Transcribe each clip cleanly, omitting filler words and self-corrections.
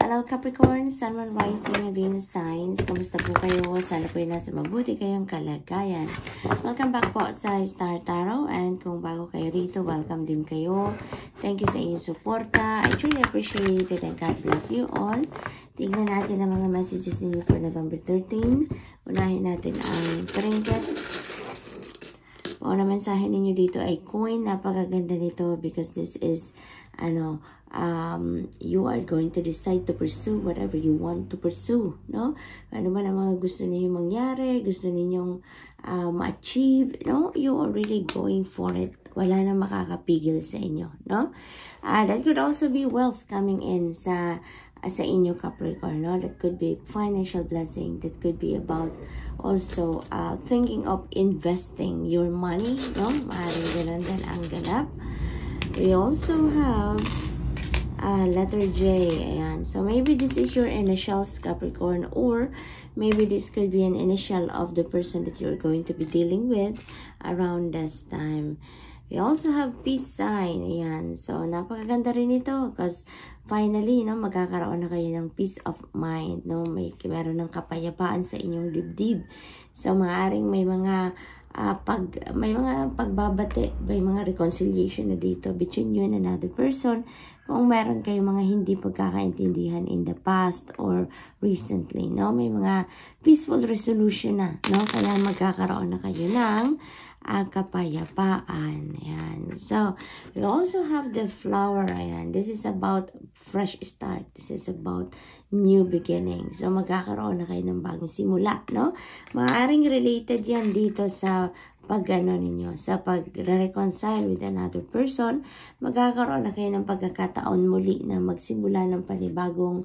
Hello Capricorn, Sun, Moon, Rising, and Venus signs. Kamusta po kayo? Sana po nasa mabuti kayong kalagayan. Welcome back po sa Star Tarot. And kung bago kayo rito, welcome din kayo. Thank you sa inyong suporta. I truly appreciate it and God bless you all. Tingnan natin ang mga messages ninyo for November 13. Unahin natin ang trinkets. Ang mensahe ninyo dito ay coin. Napakaganda nito because this is you are going to decide to pursue whatever you want to pursue, no? Ano man ang mga gusto ninyong mangyari, gusto ninyong ma-achieve, no? You are really going for it. Wala na makakapigil sa inyo, no? That could also be wealth coming in sa inyo Capricorn, no? That could be financial blessing. That could be about also thinking of investing your money, no? Maaaring ganun din ang ganap. We also have letter J. Ayan. So, maybe this is your initials, Capricorn, or maybe this could be an initial of the person that you're going to be dealing with around this time. We also have peace sign. Ayan. So, napakaganda rin ito because finally, no, magkakaroon na kayo ng peace of mind, no? Meron ng kapayapaan sa inyong dibdib. So, maaaring may mga pagbabate, may mga reconciliation na dito between you and another person. Kung meron kayong mga hindi pagkakaintindihan in the past or recently, no? May mga peaceful resolution na, no? Kaya magkakaroon na kayo ng kapayapaan. Ayan. So, we also have the flower. Ayan. This is about fresh start. This is about new beginning. So, magkakaroon na kayo ng bagong simula, no? Maaaring related yan dito sa ninyo, sa pag-reconcile with another person. Magkakaroon na kayo ng pagkakataon muli na magsimula ng panibagong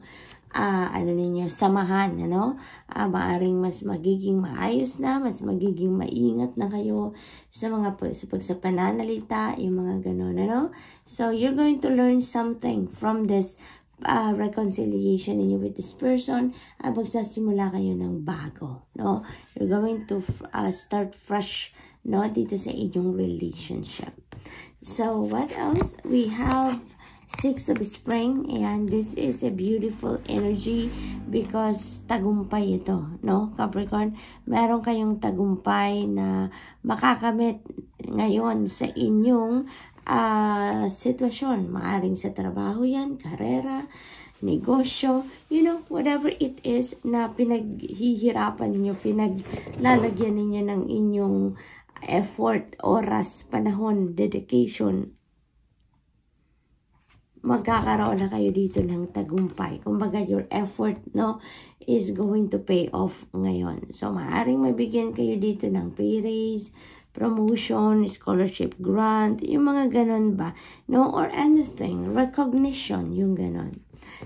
samahan, ano? Maaring mas magiging maayos na, mas magiging maingat na kayo sa pananalita, yung mga ganon, ano? So, you're going to learn something from this reconciliation ninyo with this person. Magsasimula kayo ng bago, no? You're going to start fresh, no? Dito sa inyong relationship. So, what else? We have Six of Spring, and this is a beautiful energy because tagumpay ito, no? Capricorn, meron kayong tagumpay na makakamit ngayon sa inyong sitwasyon. Maaring sa trabaho yan, karera, negosyo, you know, whatever it is na pinaghihirapan ninyo, pinaglalagyan ninyo ng inyong effort, oras, panahon, dedication, magkakaroon na kayo dito ng tagumpay. Kumbaga, your effort, no, is going to pay off ngayon. So, maaaring mabigyan kayo dito ng pay raise, promotion, scholarship grant, yung mga ganon ba, no, or anything, recognition, yung ganon.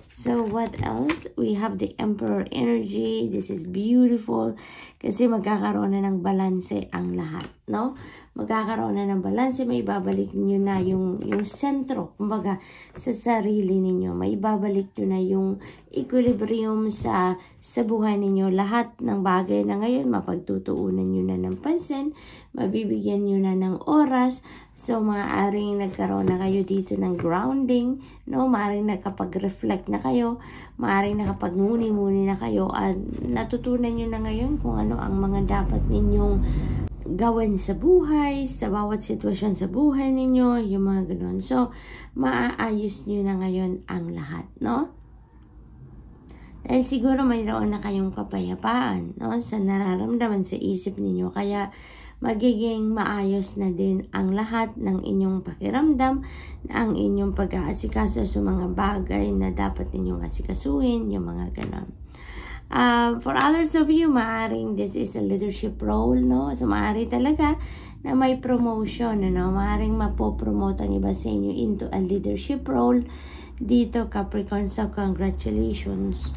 So, what else? We have the Emperor energy. This is beautiful kasi magkakaroon na ng balanse ang lahat, no? Magkakaroon na ng balanse, may ibabalik niyo na yung sentro, kumbaga, sa sarili ninyo. May ibabalik niyo na yung equilibrium sa buhay ninyo. Lahat ng bagay na ngayon, mapagtutuunan niyo na ng pansin, mabibigyan niyo na ng oras. So, maaaring nagkaroon na kayo dito ng grounding, no? Maaaring nakapag-reflect na kayo, maaaring nakapag-muni-muni na kayo, at natutunan niyo na ngayon kung ano ang mga dapat ninyong gawin sa buhay, sa bawat sitwasyon sa buhay ninyo, yung mga ganun. So, maaayos nyo na ngayon ang lahat, no? Dahil siguro mayroon na kayong kapayapaan, no? Sa nararamdaman sa isip ninyo. Kaya, magiging maayos na din ang lahat ng inyong pakiramdam, ang inyong pag-aasikaso sa mga bagay na dapat ninyong asikasuhin, yung mga ganun. For others of you, maaring this is a leadership role, no? So, maari talaga na may promotion, no? Maaring mapopromote ang iba sa inyo into a leadership role dito, Capricorn. So, congratulations.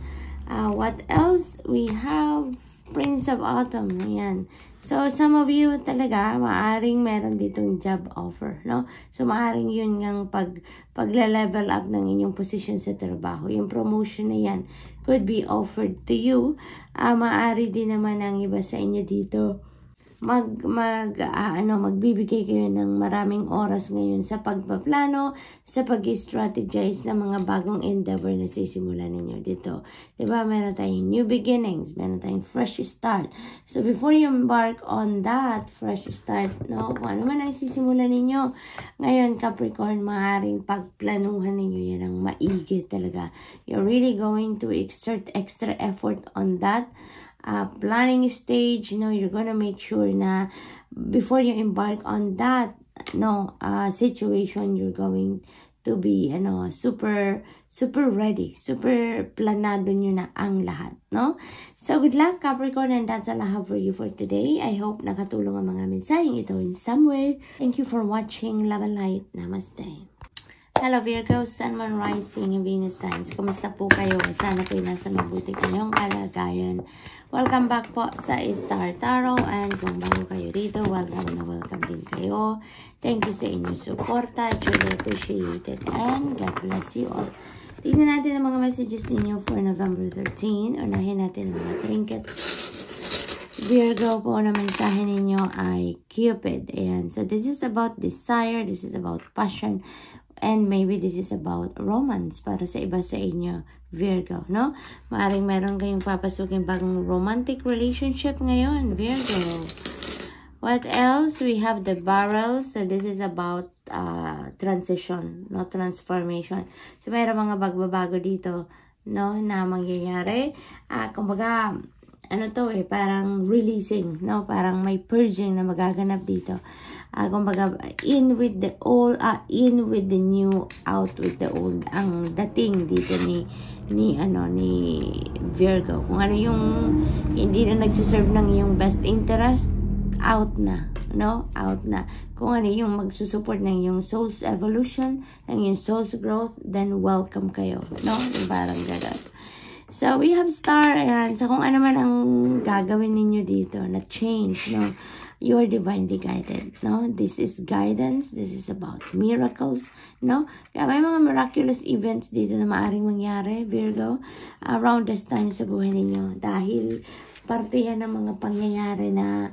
What else? We have Prince of Autumn. Ayan. So, some of you talaga, maaring meron ditong job offer, no? So, maaring yun ngang pagla-level up ng inyong position sa trabaho. Yung promotion na yan could be offered to you. Maari din naman ang iba sa inyo dito magbibigay kayo ng maraming oras ngayon sa pagpaplano, sa pag-strategize ng mga bagong endeavor na sisimulan ninyo dito. Diba? Meron tayong new beginnings, meron tayong fresh start. So, before you embark on that fresh start, no, kung ano man ang sisimulan ninyo, ngayon, Capricorn, maaaring pagplanuhan ninyo yan ang maigi talaga. You're really going to exert extra effort on that planning stage. You're gonna make sure na before you embark on that situation, you're going to be super ready, super planado nyo na ang lahat, no? So good luck, Capricorn, and that's all I have for you for today. I hope nakatulong ang mga mensaheng ito in some way. Thank you for watching. Love and light. Namaste. Hello Virgo, Sun, Moon, Rising, Venus signs. Kumusta po kayo? Sana po nasa mabuti kayong kalagayan. Welcome back po sa Star Tarot, and kung bago kayo rito, welcome din kayo. Thank you sa inyong suporta. Truly appreciate it, and God bless you all. Tingnan natin ang mga messages ninyo for November 13. Unahin natin ang mga trinkets. Virgo po na mensahe ninyo ay Cupid. Ayan. So this is about desire, this is about passion, and maybe this is about romance para sa iba sa inyo, Virgo, no? Maaring meron kayong papasukin bagong romantic relationship ngayon, Virgo. What else? We have the Barrel. So this is about transition, no? Transformation. So mayroon mga bagbabago dito, no? Na mangyayari. Kumbaga, parang releasing, no? Parang may purging na magaganap dito. Kumbaga, in with the old, in with the new, out with the old. Ang dating dito ni Virgo. Kung ano yung hindi na nagsiserve ng iyong best interest, out na, no? Out na. Kung ano yung magsusupport ng iyong soul's evolution, ng iyong soul's growth, then welcome kayo, no? Yung parang gano'n. So, we have Star, ayan. So, kung ano man ang gagawin ninyo dito na change, no? You are divinely guided, no? This is guidance. This is about miracles, no? Kaya may mga miraculous events dito na maaring mangyari, Virgo, around this time sa buhay ninyo. Dahil parte yan ng mga pangyayari na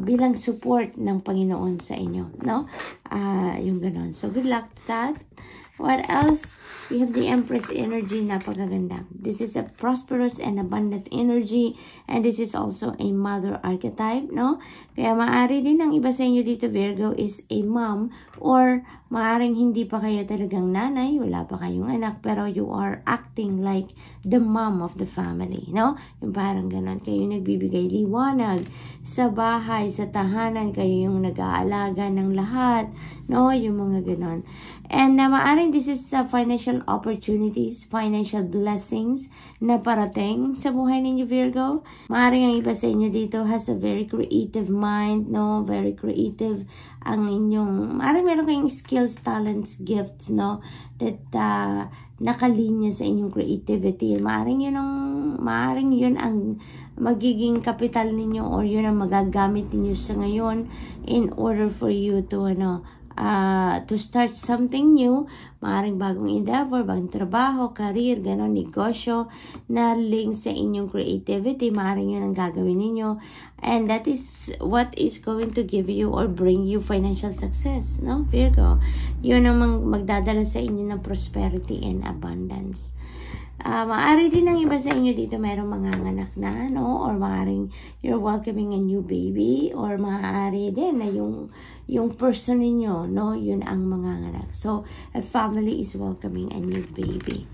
bilang support ng Panginoon sa inyo, no? Yung ganon. So, good luck to that. What else? We have the Empress energy, napakaganda. This is a prosperous and abundant energy, and this is also a mother archetype, no? Kaya maaari din ang iba sa inyo dito, Virgo, is a mom, or maaring hindi pa kayo talagang nanay, wala pa kayong anak, pero you are acting like the mom of the family, no? Yung parang ganon. Kayo nagbibigay liwanag sa bahay, sa tahanan, kayo yung nag-aalaga ng lahat, no? Yung mga ganon. And maaring this is financial opportunities, financial blessings na parating sa buhay ninyo, Virgo. Maaring ang iba sa inyo dito has a very creative mind, no? Very creative ang inyong, maaring meron kayong skills, talents, gifts, no? That nakalinya sa inyong creativity. Maaring yun ang magiging kapital ninyo, or yun ang magagamit ninyo sa ngayon in order for you to to start something new, maaaring bagong endeavor, bagong trabaho, career, ganon, negosyo, na link sa inyong creativity, maaaring yun ang gagawin ninyo, and that is what is going to give you or bring you financial success, no, Virgo? Yun ang magdadala sa inyo ng prosperity and abundance. Maaari din ang iba sa inyo dito mayroong manganganak na, no? Or maaring you're welcoming a new baby, or maaari din na yung person ninyo, no? Yun ang manganganak. So, a family is welcoming a new baby.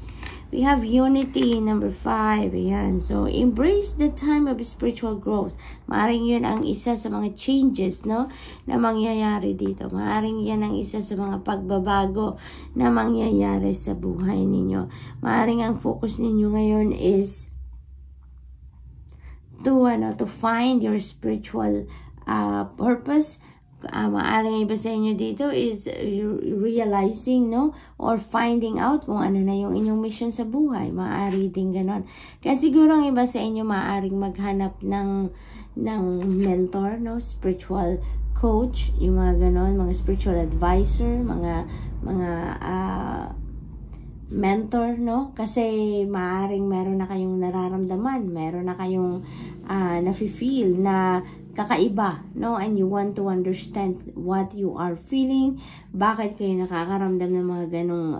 We have unity, number 5. Ayan. So, embrace the time of spiritual growth. Maaring yun ang isa sa mga changes, no, na mangyayari dito. Maaring yan ang isa sa mga pagbabago na mangyayari sa buhay ninyo. Maaring ang focus ninyo ngayon is to find your spiritual purpose. Maaring iba sa inyo dito is realizing, no, or finding out kung ano na yung inyong mission sa buhay. Maaari din ganon. Kaya siguro ang iba sa inyo maaring maghanap ng mentor, no, spiritual coach, yung mga ganon, mga spiritual advisor, mga mentor, no? Kasi maaring meron na kayong nararamdaman, meron na kayong nafe-feel na kakaiba, no? And you want to understand what you are feeling, bakit kayo nakakaramdam ng mga ganong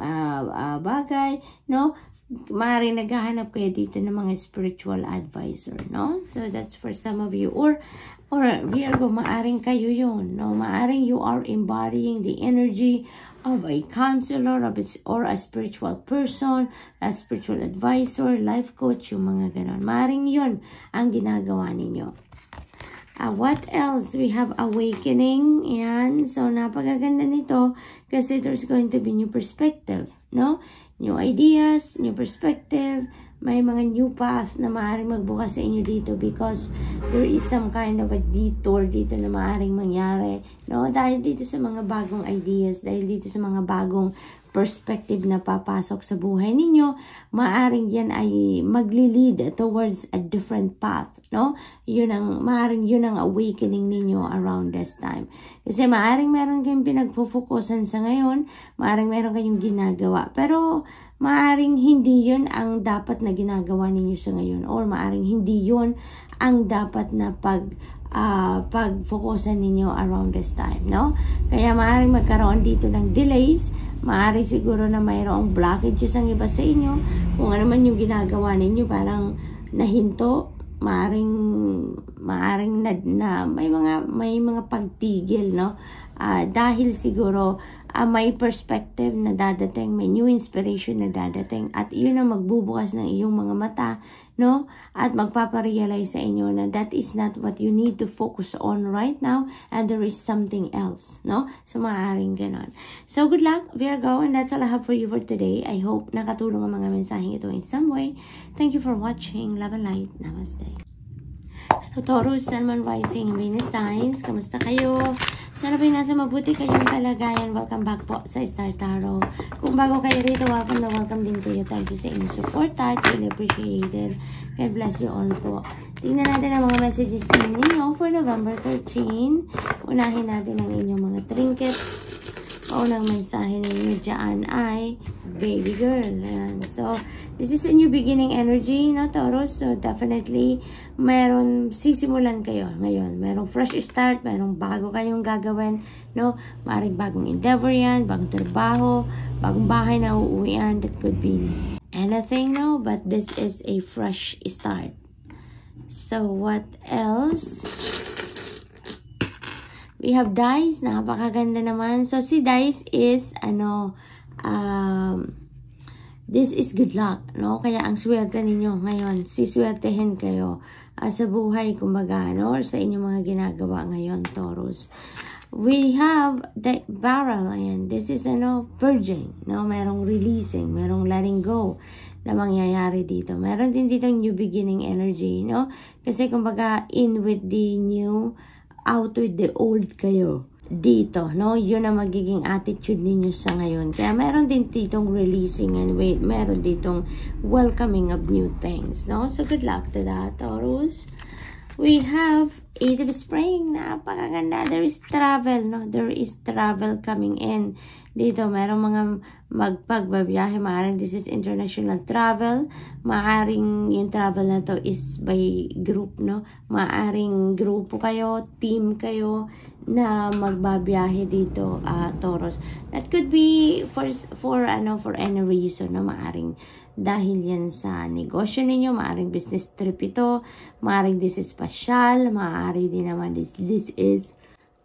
bagay, no? Maaaring naghahanap kayo dito ng mga spiritual advisor, no? So that's for some of you. Or Virgo, maaaring kayo yun, no? Maaaring you are embodying the energy of a counselor or a spiritual person, a spiritual advisor, life coach, yung mga ganon. Maaaring yun ang ginagawa ninyo. What else? We have awakening. Yan. So, napakaganda nito kasi there's going to be new perspective, no? New ideas, new perspective. May mga new path na maaaring magbukas sa inyo dito because there is some kind of a detour dito na maaaring mangyari, no? Dahil dito sa mga bagong ideas, dahil dito sa mga bagong perspective na papasok sa buhay ninyo, maaaring yan ay magli-lead towards a different path, no? Maaaring yun ang awakening ninyo around this time. Kasi maaaring meron kayong pinagfufokusan sa ngayon, maaaring meron kayong ginagawa, pero maaaring hindi yun ang dapat na ginagawa ninyo sa ngayon, or maaaring hindi yun ang dapat na pag-focusan ninyo around this time, no? Kaya maaaring magkaroon dito ng delays, maaaring siguro na mayroong blockages ang iba sa inyo, kung ano man yung ginagawa ninyo parang nahinto, maaaring na may mga pagtigil, no? Dahil siguro may perspective na dadating, may new inspiration na dadating, at yun ang magbubukas ng iyong mga mata, no? At magpaparealize sa inyo na that is not what you need to focus on right now, and there is something else, no? So, maaaring ganon. So, good luck, Virgo, and that's all I have for you for today. I hope nakatulong ang mga mensaheng ito in some way. Thank you for watching. Love and light. Namaste. Hello, Taurus, Sun, Moon, Rising, Venus signs. Kamusta kayo? Sana po nasa mabuti kayong kalagayan. Welcome back po sa Star Tarot. Kung bago kayo rito, welcome na welcome din kayo. Thank you sa inyong support. I really appreciate it. God bless you all po. Tingnan natin ang mga messages ninyo for November 13. Unahin natin ang inyong mga trinkets. Paunang mensahe ninyo dyan ay baby girl. Ayan. So, this is a new beginning energy, no, Taurus? So, definitely, sisimulan kayo ngayon. Merong fresh start, merong bago kayong gagawin, no? Maaaring bagong endeavor yan, bagong trabaho, bagong bahay na uuwian. That could be anything, no? But this is a fresh start. So, what else? We have Dice, napakaganda naman. So, si Dice is, this is good luck, no? Kaya ang swerte ninyo ngayon, siswertehin kayo sa buhay, kumbaga, no? Or sa inyong mga ginagawa ngayon, Taurus. We have the barrel, ayan. This is, purging, no? Merong releasing, merong letting go na mangyayari dito. Meron din dito new beginning energy, no? Kasi, kumbaga, in with the new, out with the old kayo dito, no? Yun ang magiging attitude ninyo sa ngayon. Kaya meron din ditong releasing and meron ditong welcoming of new things, no? So, good luck to that, Taurus. We have Eight of Spring. Napakaganda. There is travel, no? There is travel coming in. Dito, merong mga magpagbabiyahe. Maaring this is international travel. Maaring yung travel na to is by group, no? Maaring grupo kayo, team kayo na magbabiyahe dito, Taurus. That could be for any reason, no? Maaring dahil yan sa negosyo ninyo, maaring business trip ito, maaring this is pasyal, maaring din naman this is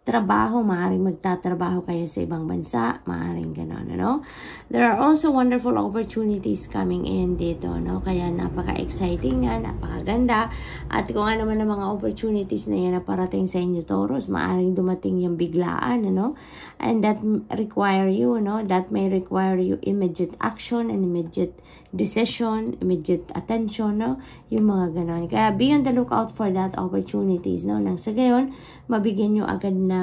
trabaho, maaaring magtatrabaho kayo sa ibang bansa, maaaring gano'n, no? There are also wonderful opportunities coming in dito, no? Kaya napaka-exciting nga, napakaganda. At kung ano man ang mga opportunities na yan na parating sa inyo, Taurus, maaaring dumating yung biglaan, no? And that require you, no? That may require you immediate action and immediate decision, immediate attention, no? Yung mga gano'n. Kaya be on the lookout for that opportunities, no? Nang sa gayon, mabigyan nyo agad ng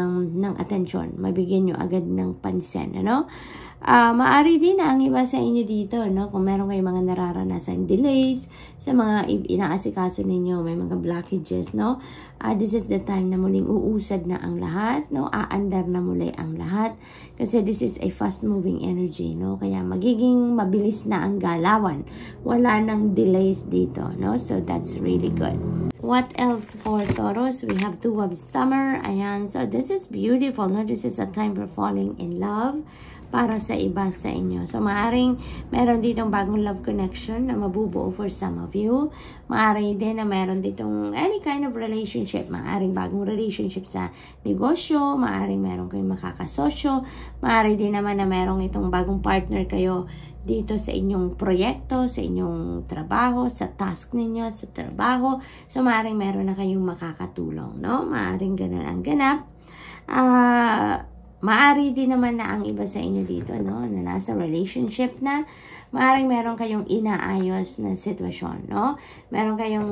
attention, mabigyan nyo agad ng pansin, ano? Maari din na ang iba sa inyo dito, no? Kung meron kayong mga nararanasan delays sa mga inaasikaso ninyo, may mga blockages, no? This is the time na muling uusad na ang lahat, no? Aandar na muli ang lahat. Kasi this is a fast-moving energy, no? Kaya magiging mabilis na ang galawan. Wala nang delays dito, no? So, that's really good. What else for Taurus? We have Two of Summer. Ayan. So, this is beautiful. No? This is a time for falling in love para sa iba sa inyo. So, maaring meron ditong bagong love connection na mabubuo for some of you. Maaring din na meron ditong any kind of relationship. Maaring bagong relationship sa negosyo. Maaring meron kayong makakasosyo. Maaring din naman na meron itong bagong partner kayo dito sa inyong proyekto, sa inyong trabaho, sa task ninyo, sa trabaho. So, maaaring meron na kayong makakatulong, no? Maaaring ganun ang ganap. Maaari din naman na ang iba sa inyo dito, no? Na nasa relationship na. Maaaring meron kayong inaayos na sitwasyon, no? Meron kayong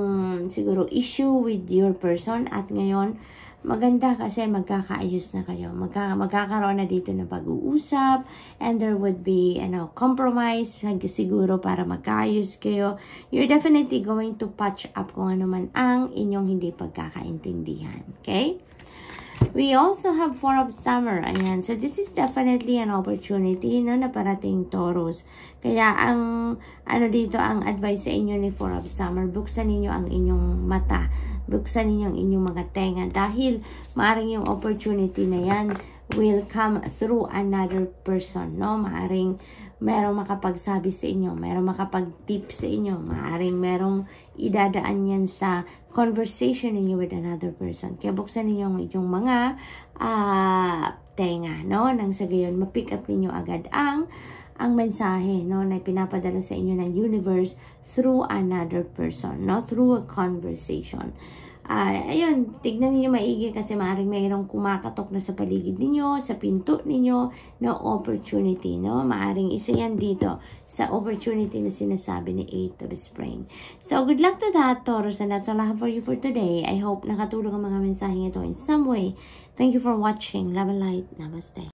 siguro issue with your person at ngayon, maganda kasi magkakaayos na kayo. Magkakaroon na dito na pag-uusap and there would be compromise siguro para magkaayos kayo. You're definitely going to patch up kung ano man ang inyong hindi pagkakaintindihan. Okay? We also have Four of Summer. Ayan. So, this is definitely an opportunity na parating Taurus. Kaya, ang advice sa inyo ni Four of Summer, buksan ninyo ang inyong mata. Buksan ninyo ang inyong mga tenga. Dahil, maaring yung opportunity na yan will come through another person, no? Maaring merong makapagsabi sa inyo, merong makapag-tip sa inyo, maaring merong idadaan yan sa conversation ninyo with another person. Kaya buksan ninyo ang inyong mga tenga, no? Nang sa gayon, ma-pick up ninyo agad ang mensahe, no, na pinapadala sa inyo ng universe through another person, no? Through a conversation. Ayun, tignan niyo maigi kasi maaaring mayroong kumakatok na sa paligid ninyo, sa pinto ninyo na opportunity, no? Maaaring isa yan dito sa opportunity na sinasabi ni Eight of Spring. So, good luck to that, Taurus, and that's all I have for you for today. I hope nakatulong ang mga mensaheng ito in some way. Thank you for watching. Love and light. Namaste.